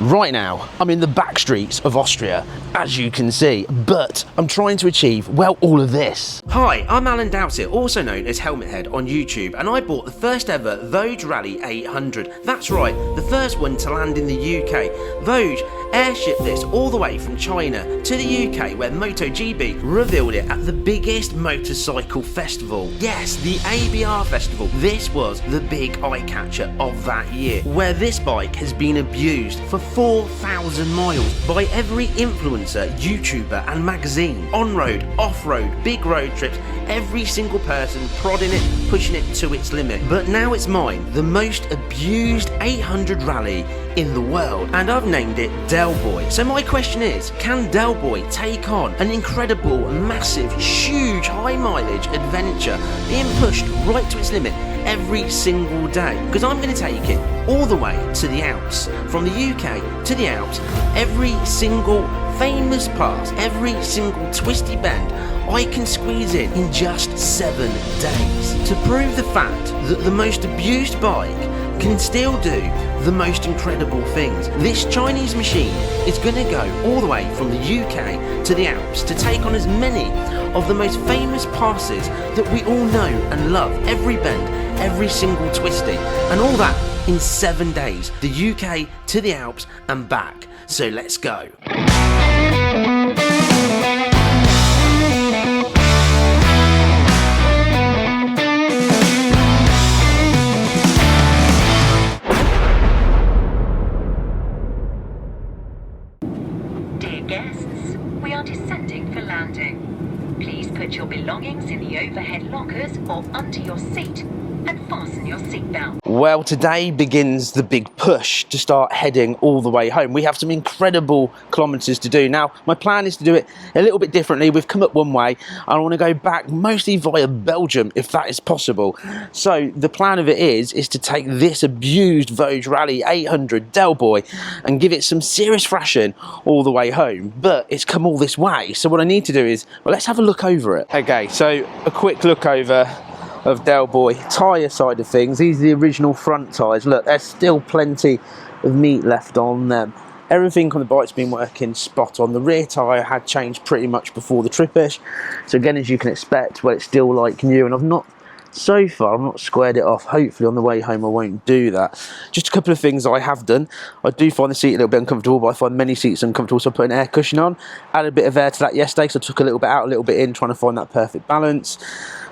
Right now, I'm in the back streets of Austria, as you can see, but I'm trying to achieve, well, all of this. Hi, I'm Alan Dowsett, also known as Helmethead on YouTube, and I bought the first ever Voge Rally 800. That's right, the first one to land in the UK. Voge airshipped this all the way from China to the UK, where MotoGB revealed it at the biggest motorcycle festival. Yes, the ABR festival. This was the big eye-catcher of that year, where this bike has been abused for 4,000 miles by every influencer, YouTuber and magazine. On-road, off-road, big road trips, every single person prodding it, pushing it to its limit. But now it's mine, the most abused 800 rally in the world, and I've named it Del Boy. So my question is, can Del Boy take on an incredible, massive, huge, high mileage adventure being pushed right to its limit every single day? Because I'm going to take it all the way to the Alps, from the UK to the Alps, every single famous pass, every single twisty bend I can squeeze in just 7 days, to prove the fact that the most abused bike can still do the most incredible things. This Chinese machine is going to go all the way from the UK to the Alps to take on as many of the most famous passes that we all know and love, every bend, every single twisty, and all that in 7 days, the UK to the Alps and back. So let's go. Guests, we are descending for landing. Please put your belongings in the overhead lockers or under your seat and fasten your seatbelt. Well, today begins the big push to start heading all the way home. We have some incredible kilometres to do. Now, my plan is to do it a little bit differently. We've come up one way. I want to go back mostly via Belgium, if that is possible. So the plan of it is to take this abused Voge Rally 800 Del Boy and give it some serious thrashing all the way home. But it's come all this way. So what I need to do is, well, let's have a look over it. Okay, so a quick look over of Del Boy. Tyre side of things, these are the original front tyres. Look, there's still plenty of meat left on them. Everything on the bike's been working spot on. The rear tyre had changed pretty much before the trip-ish. So again, as you can expect, well, it's still like new, and I've not squared it off. Hopefully on the way home I won't do that. Just a couple of things I have done. I do find the seat a little bit uncomfortable, but I find many seats uncomfortable, so I put an air cushion on. Added a bit of air to that yesterday, so I took a little bit out, a little bit in, trying to find that perfect balance.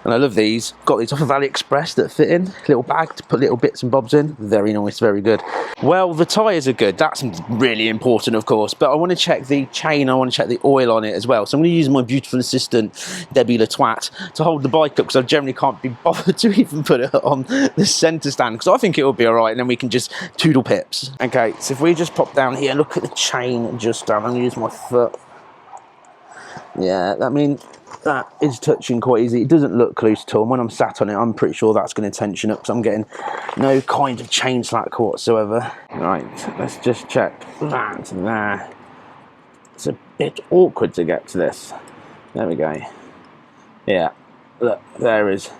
And I love these. Got these off of AliExpress that fit in. Little bag to put little bits and bobs in. Very nice, very good. Well, the tyres are good. That's really important, of course. But I want to check the chain. I want to check the oil on it as well. So I'm going to use my beautiful assistant, Debbie Le Twat, to hold the bike up, because I generally can't be bothered to even put it on the centre stand, because I think it will be all right, and then we can just toodle pips. Okay, so if we just pop down here, look at the chain just down. I'm going to use my foot. Yeah, I mean, that is touching quite easy. It doesn't look loose at all. And when I'm sat on it, I'm pretty sure that's going to tension up, because I'm getting no kind of chain slack whatsoever. Right, let's just check that there. It's a bit awkward to get to this. There we go. Yeah, look, there is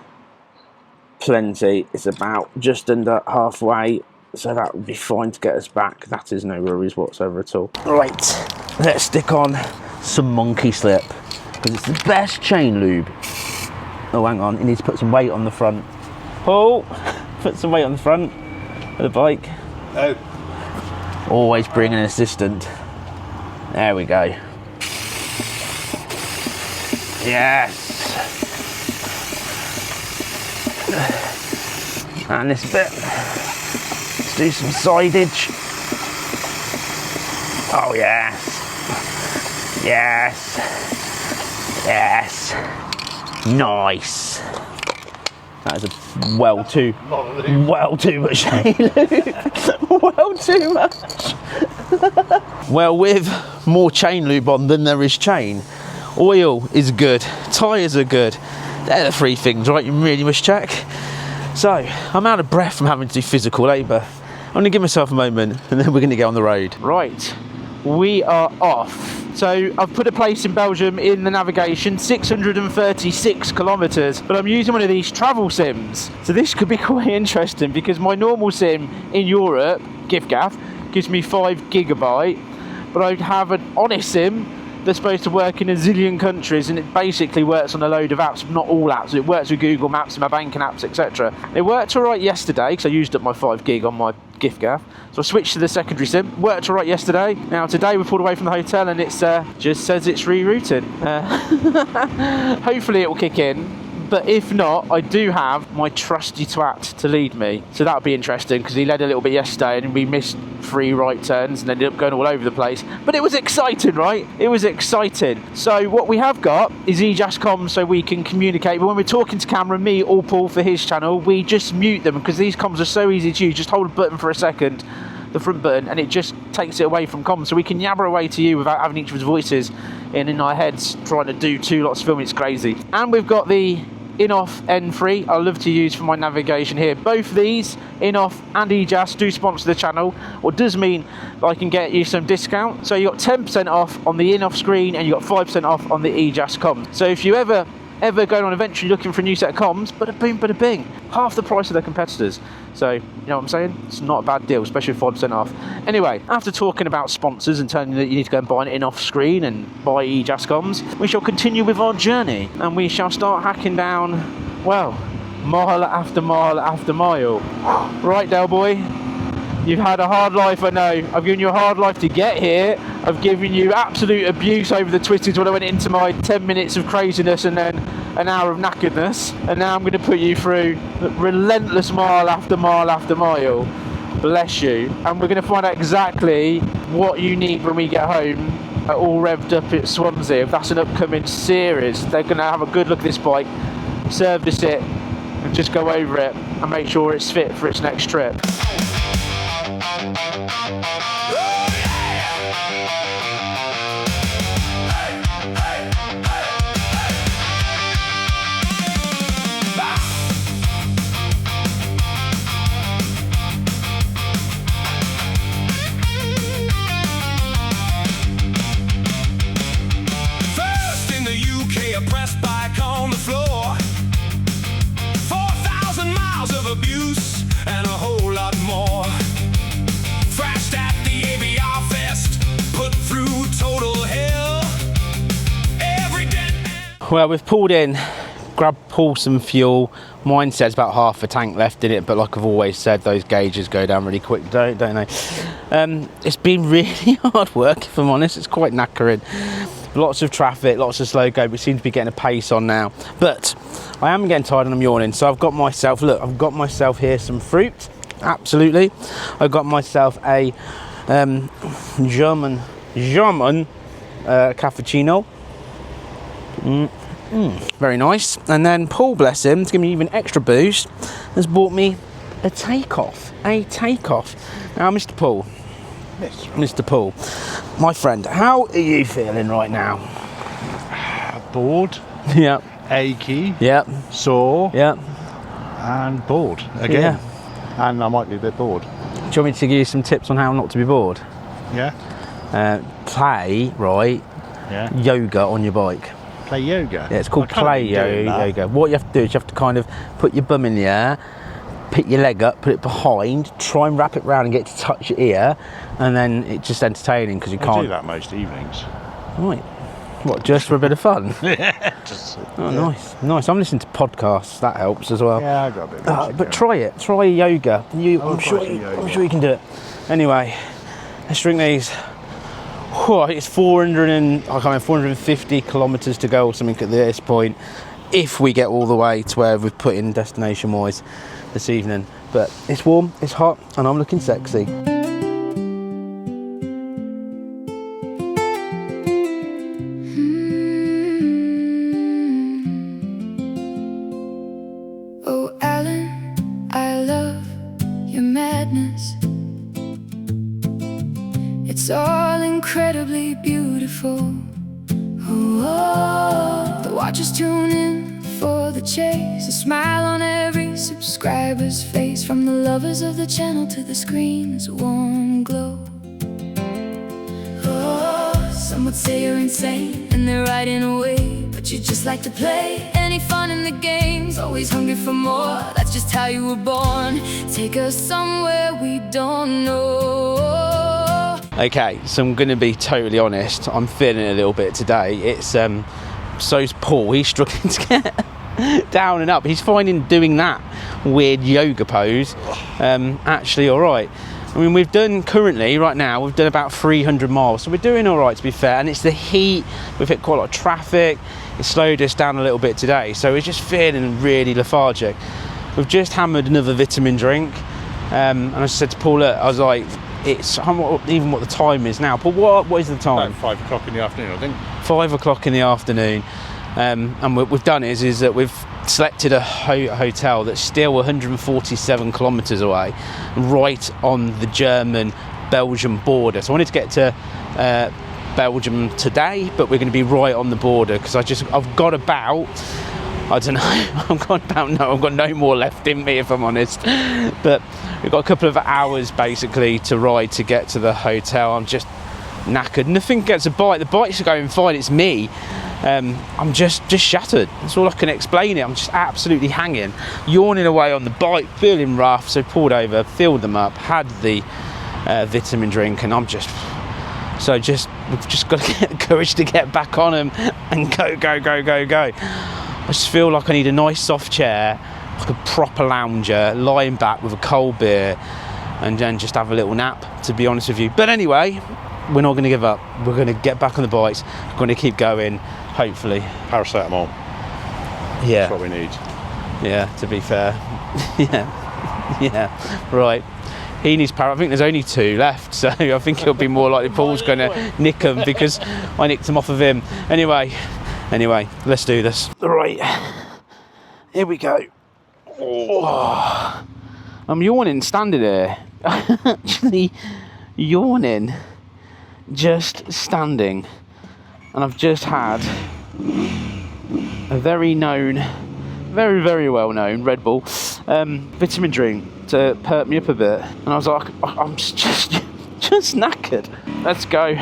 plenty. It's about just under halfway, so that would be fine to get us back. That is no worries whatsoever at all. Right, let's stick on some monkey slip, because it's the best chain lube. Oh, hang on, it needs to put some weight on the front. Oh, put some weight on the front of the bike. Oh. Always bring an assistant. There we go. Yes. And this bit. Let's do some sidage. Oh, yes. Yes. Yes. Nice. That is a well too much chain lube. Well too much. Well, with more chain lube on than there is chain, oil is good, tyres are good. They're the three things, right, you really must check. So, I'm out of breath from having to do physical labour. I'm going to give myself a moment, and then we're going to get on the road. Right, we are off. So I've put a place in Belgium in the navigation, 636 kilometres, but I'm using one of these travel sims. So this could be quite interesting, because my normal sim in Europe, GIFGAF, gives me 5 gigabyte, but I have an Honest SIM that's supposed to work in a zillion countries, and it basically works on a load of apps, not all apps. It works with Google Maps and my banking apps, etc. It worked alright yesterday because I used up my 5 gig on my gift gaff, so I switched to the secondary SIM. Worked alright yesterday. Now today we pulled away from the hotel and it's just says it's rerouted. Hopefully it will kick in. But if not, I do have my trusty twat to lead me. So that'll be interesting, because he led a little bit yesterday and we missed 3 right turns and ended up going all over the place. But it was exciting, right? It was exciting. So what we have got is EJAS comms so we can communicate. But when we're talking to camera, me or Paul for his channel, we just mute them, because these comms are so easy to use. Just hold a button for a second, the front button, and it just takes it away from comms. So we can yabber away to you without having each of his voices in our heads trying to do 2 lots of filming. It's crazy. And we've got the in-off N3 I love to use for my navigation here. Both these, in-off and EJAS, do sponsor the channel, what does mean I can get you some discount. So you got 10% off on the in-off screen and you got 5% off on the EJAS comms. So if you ever going on eventually looking for a new set of comms, bada boom, bada bing, half the price of their competitors. So, you know what I'm saying? It's not a bad deal, especially with 5% off. Anyway, after talking about sponsors and telling you that you need to go and buy an in-off screen and buy EJAS comms, we shall continue with our journey, and we shall start hacking down, well, mile after mile after mile. Right, Del boy, you've had a hard life, I know. I've given you a hard life to get here. I've given you absolute abuse over the twisties when I went into my 10 minutes of craziness and then an hour of knackeredness. And now I'm going to put you through relentless mile after mile after mile. Bless you. And we're going to find out exactly what you need when we get home at all revved up at Swansea. If that's an upcoming series, they're going to have a good look at this bike, service it, and just go over it and make sure it's fit for its next trip. Well, we've pulled in, grabbed Paul some fuel. Mine says about half a tank left in it, but like I've always said, those gauges go down really quick, don't they? It's been really hard work, if I'm honest. It's quite knackering. Lots of traffic, lots of slow go. We seem to be getting a pace on now. But I am getting tired and I'm yawning, so I've got myself, look, I've got myself here some fruit. Absolutely. I've got myself a German cappuccino. Very nice. And then Paul, bless him, to give me even extra boost, has bought me a takeoff. Now, Mr. Paul. Yes. Mr. Paul, my friend, how are you feeling right now? Bored. Yep. Achy. Yep. Sore. Yep. And bored again. Yeah. And I might be a bit bored. Do you want me to give you some tips on how not to be bored? Yeah. Play, right? Yeah. Yoga on your bike. Play yoga. Yeah, it's called play yoga. What you have to do is you have to kind of put your bum in the air, pick your leg up, put it behind, try and wrap it round and get it to touch your ear, and then it's just entertaining because you can't. I do that most evenings. Right. What, just for a bit of fun? Yeah. Nice. I'm listening to podcasts. That helps as well. Yeah, I got a bit of music but try it. Try yoga. I'm sure you can do it. Anyway, let's drink these. I think it's 450 kilometres to go or something at this point, if we get all the way to where we've put in destination-wise this evening. But it's warm, it's hot, and I'm looking sexy. Oh, Alan, I love your madness. It's all incredibly beautiful. Oh, the watchers tune in for the chase, a smile on every subscriber's face. From the lovers of the channel to the screen's warm glow. Oh, some would say you're insane, and they're right in a way, but you just like to play. Any fun in the games, always hungry for more. That's just how you were born. Take us somewhere we don't know. Okay, so I'm going to be totally honest. I'm feeling a little bit today. It's so's Paul. He's struggling to get down and up. He's finding doing that weird yoga pose actually all right. I mean, we've done currently right now. We've done about 300 miles, so we're doing all right to be fair. And it's the heat. We've hit quite a lot of traffic. It slowed us down a little bit today, so we're just feeling really lethargic. We've just hammered another vitamin drink, and I said to Paul, look, I was like, it's even what the time is now. But what is the time? About 5 o'clock in the afternoon, I think. 5 o'clock in the afternoon, and what we've done is that we've selected a hotel that's still 147 kilometres away, right on the German-Belgian border. So I wanted to get to Belgium today, but we're going to be right on the border because I've got about, I don't know, I've got no more left in me, if I'm honest. But we've got a couple of hours basically to ride to get to the hotel. I'm just knackered. Nothing gets a bite. The bikes are going fine. It's me. I'm just shattered. That's all I can explain it. I'm just absolutely hanging, yawning away on the bike, feeling rough. So pulled over, filled them up, had the vitamin drink, and we've just got to get the courage to get back on them and go. I just feel like I need a nice soft chair, like a proper lounger, lying back with a cold beer, and then just have a little nap, to be honest with you. But anyway, we're not going to give up. We're going to get back on the bikes. We're going to keep going, hopefully. Paracetamol. Yeah. That's what we need. Yeah, to be fair. yeah, right. He needs I think there's only 2 left, so I think it'll be more likely Paul's going to nick them because I nicked them off of him. Anyway, let's do this. Right, here we go. Oh, I'm yawning standing here. Actually yawning just standing, and I've just had a very well known Red Bull vitamin drink to perk me up a bit, and I was like, I'm just knackered. Let's go.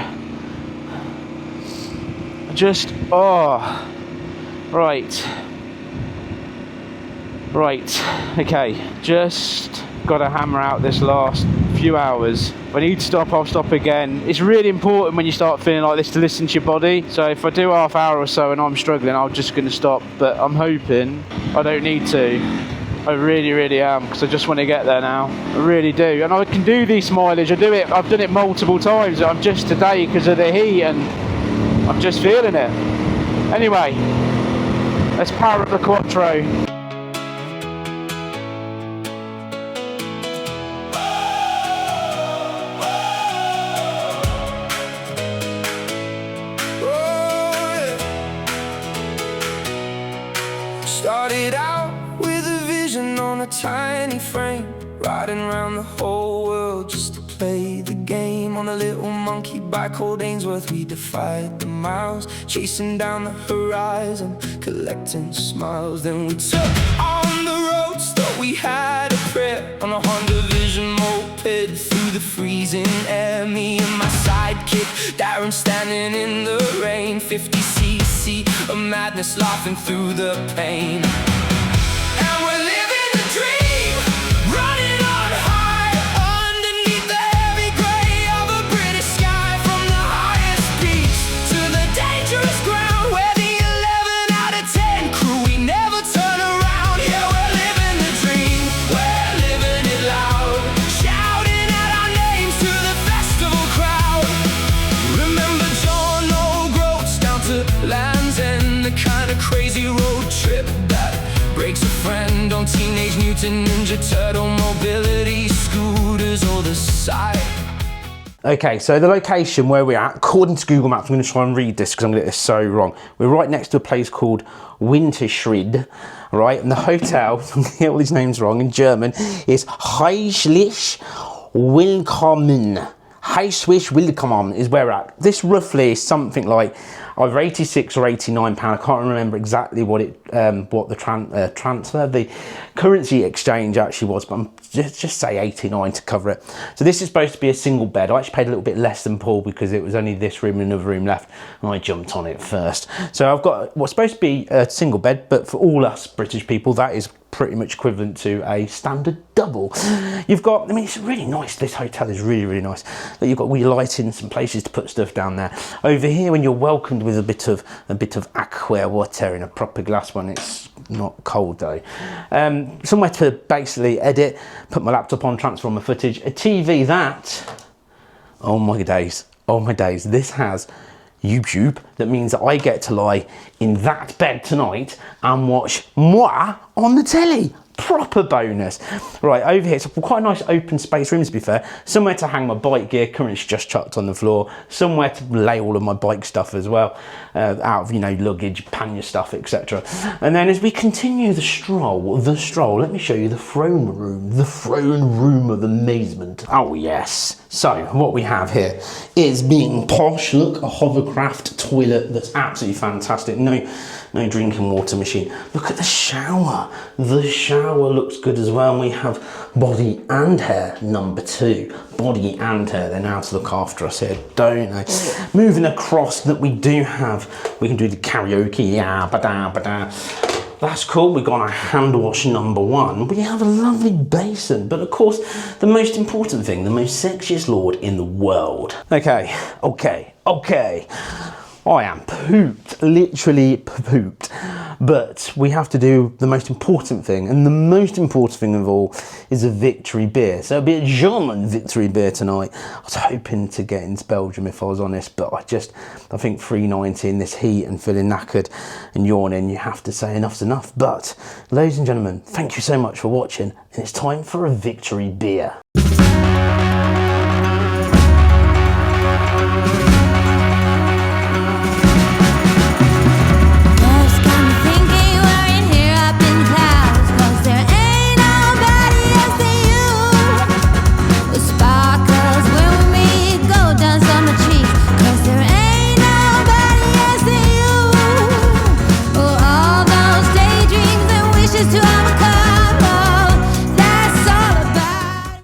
Right, okay, just gotta hammer out this last few hours. If I need to stop, I'll stop again. It's really important when you start feeling like this to listen to your body. So if I do half hour or so and I'm struggling, I'm just gonna stop, but I'm hoping I don't need to. I really am, because I just want to get there now. I really do, and I can do these mileage. I've done it multiple times. I'm just today because of the heat, and I'm just feeling it. Anyway, let's power up the Quattro. Started out with a vision on a tiny frame, riding around the whole world just to play the game. On a little monkey bike called Ainsworth, we defied the miles, chasing down the horizon, collecting smiles. Then we took on the roads, thought we had a prayer, on a Honda Vision moped through the freezing air. Me and my sidekick Darren standing in the rain, 50cc of madness, laughing through the pain. And we're living the dream, running on high, underneath the heavy grey of a British sky. From the highest peaks to the dangerous ground, where the 11 out of 10 crew, we never turn around. Yeah, we're living the dream, we're living it loud, shouting out our names to the festival crowd. Remember John O'Groats down to Land's End, the kind of crazy road trip that breaks a friend on Teenage Mutant Ninja Turtle mobility scooters or the side. Okay, so the location where we're at, according to Google Maps, I'm going to try and read this because I'm going to get this so wrong. We're right next to a place called Winterschried, right? And the hotel, I'm going to get all these names wrong in German, is Herzlich Willkommen. Herzlich Willkommen is where we're at. This roughly is something like either 86 or 89 pound. I can't remember exactly what the currency exchange actually was, but I'm just say 89 to cover it. So this is supposed to be a single bed. I actually paid a little bit less than Paul because it was only this room and another room left, and I jumped on it first. So I've got what's supposed to be a single bed, but for all us British people, that is pretty much equivalent to a standard double. You've got, I mean, it's really nice. This hotel is really, really nice. You've got wee lighting, some places to put stuff down there. Over here, when you're welcomed with a bit of aqua water in a proper glass one, it's not cold though. Somewhere to basically edit, put my laptop on, transfer my footage, a TV that, oh my days, this has YouTube. That means that I get to lie in that bed tonight and watch moi on the telly. Proper bonus. Right, over here, it's quite a nice open space room, to be fair. Somewhere to hang my bike gear, currently just chucked on the floor. Somewhere to lay all of my bike stuff as well, out of, you know, luggage, pannier stuff, etc. And then as we continue the stroll, let me show you the throne room of amazement. Oh yes. So what we have here is being posh. Look, a hovercraft toilet that's absolutely fantastic. No drinking water machine. Look at the shower. The shower looks good as well. And we have body and hair number 2. Body and hair. They know how to look after us here, don't they? Moving across, that we can do the karaoke. Yeah, ba-da. That's cool. We've got our hand wash number 1. We have a lovely basin, but of course, the most important thing, the most sexiest lord in the world. Okay. I am pooped, literally pooped. But we have to do the most important thing, and the most important thing of all is a victory beer. So it'll be a German victory beer tonight. I was hoping to get into Belgium if I was honest, but I think 3.90 in this heat and feeling knackered and yawning, you have to say enough's enough. But ladies and gentlemen, thank you so much for watching, and it's time for a victory beer.